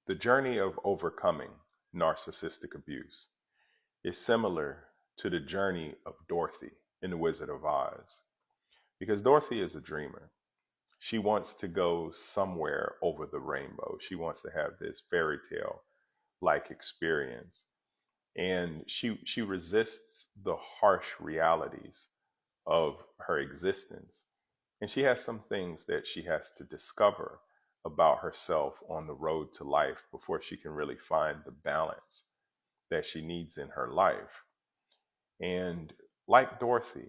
The journey of overcoming narcissistic abuse is similar to the journey of Dorothy in The Wizard of Oz, because Dorothy is a dreamer. She wants to go somewhere over the rainbow. She wants to have this fairy tale like experience. And she resists the harsh realities of her existence. And she has some things that she has to discover about herself on the road to life before she can really find the balance that she needs in her life. And like Dorothy,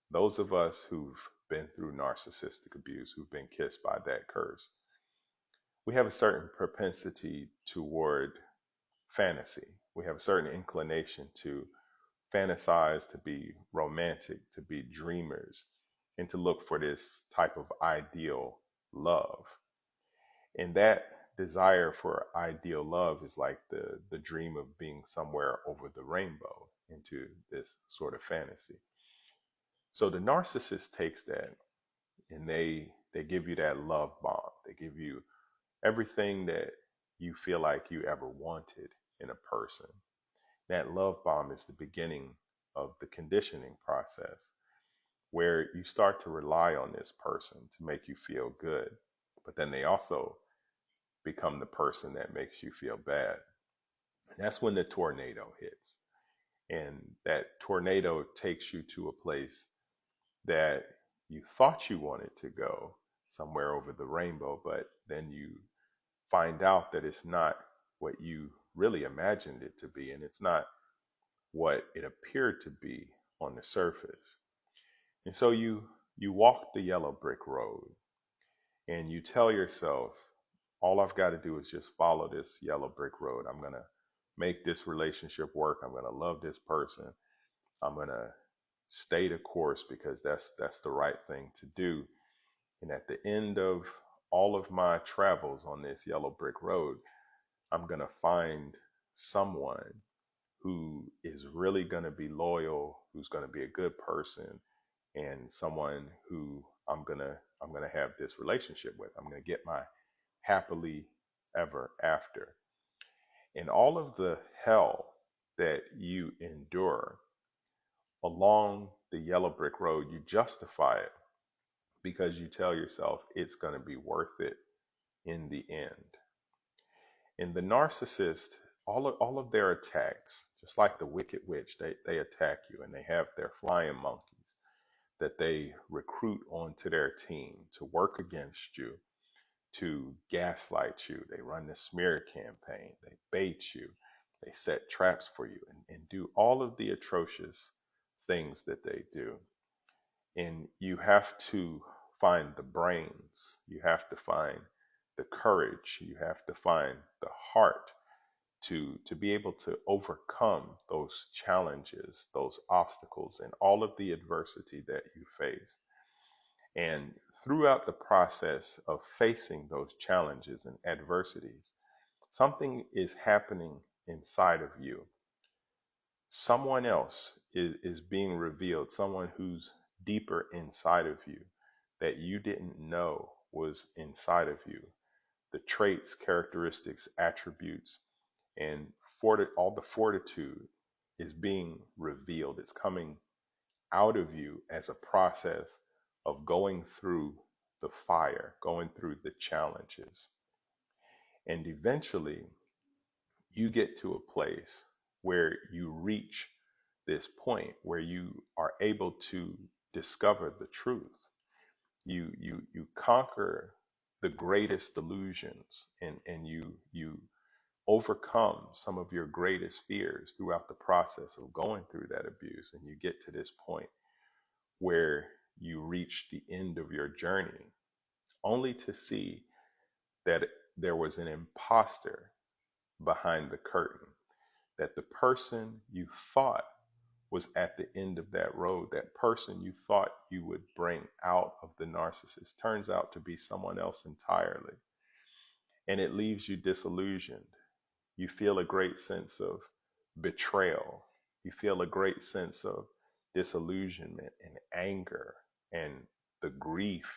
those of us who've been through narcissistic abuse, who've been kissed by that curse, we have a certain propensity toward fantasy. We have a certain inclination to fantasize, to be romantic, to be dreamers, and to look for this type of ideal love. And that desire for ideal love is like the dream of being somewhere over the rainbow into this sort of fantasy. So the narcissist takes that and they give you that love bomb. They give you everything that you feel like you ever wanted in a person. That love bomb is the beginning of the conditioning process where you start to rely on this person to make you feel good, but then they also become the person that makes you feel bad. And that's when the tornado hits. And that tornado takes you to a place that you thought you wanted to go, somewhere over the rainbow, but then you find out that it's not what you really imagined it to be, and it's not what it appeared to be on the surface. And so you walk the yellow brick road and you tell yourself, all I've got to do is just follow this yellow brick road. I'm going to make this relationship work. I'm going to love this person. I'm going to stay the course because that's the right thing to do. And at the end of all of my travels on this yellow brick road, I'm going to find someone who is really going to be loyal, who's going to be a good person, and someone who I'm going to have this relationship with. I'm going to get my happily ever after. And all of the hell that you endure along the yellow brick road, you justify it because you tell yourself it's going to be worth it in the end. And the narcissist, all of their attacks, just like the wicked witch, they attack you and they have their flying monkeys that they recruit onto their team to work against you, to gaslight you. They run the smear campaign, they bait you, they set traps for you, and do all of the atrocious things that they do. And you have to find the brains, you have to find the courage, you have to find the heart to be able to overcome those challenges, those obstacles, and all of the adversity that you face. And throughout the process of facing those challenges and adversities, something is happening inside of you. Someone else is being revealed, someone who's deeper inside of you that you didn't know was inside of you. The traits, characteristics, attributes, and all the fortitude is being revealed. It's coming out of you as a process of going through the fire, going through the challenges. And eventually, you get to a place where you reach this point where you are able to discover the truth. You conquer the greatest delusions, and you overcome some of your greatest fears throughout the process of going through that abuse. And you get to this point where you reach the end of your journey, only to see that there was an imposter behind the curtain, that the person you thought was at the end of that road, that person you thought you would bring out of the narcissist, turns out to be someone else entirely. And it leaves you disillusioned. You feel a great sense of betrayal. You feel a great sense of disillusionment and anger and the grief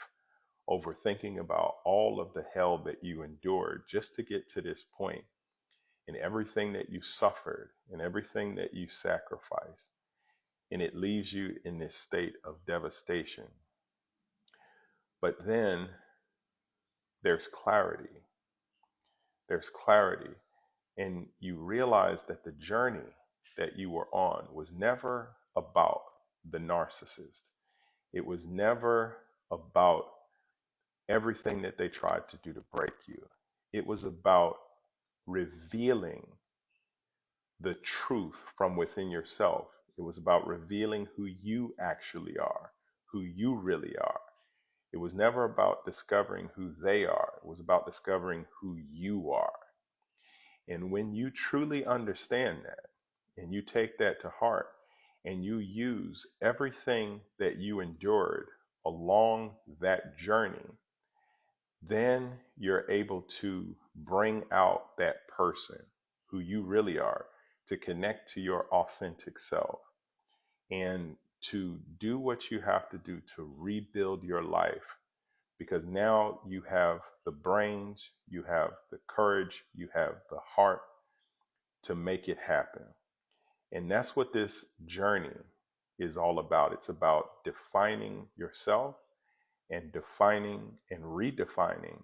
over thinking about all of the hell that you endured just to get to this point, and everything that you suffered and everything that you sacrificed, and it leaves you in this state of devastation. But then there's clarity. There's clarity. And you realize that the journey that you were on was never about the narcissist. It was never about everything that they tried to do to break you. It was about revealing the truth from within yourself. It was about revealing who you actually are, who you really are. It was never about discovering who they are. It was about discovering who you are. And when you truly understand that, and you take that to heart, and you use everything that you endured along that journey, then you're able to bring out that person who you really are, to connect to your authentic self, and to do what you have to do to rebuild your life. Because now you have the brains, you have the courage, you have the heart to make it happen. And that's what this journey is all about. It's about defining yourself and defining and redefining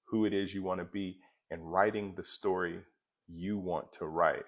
who it is you want to be, and writing the story you want to write.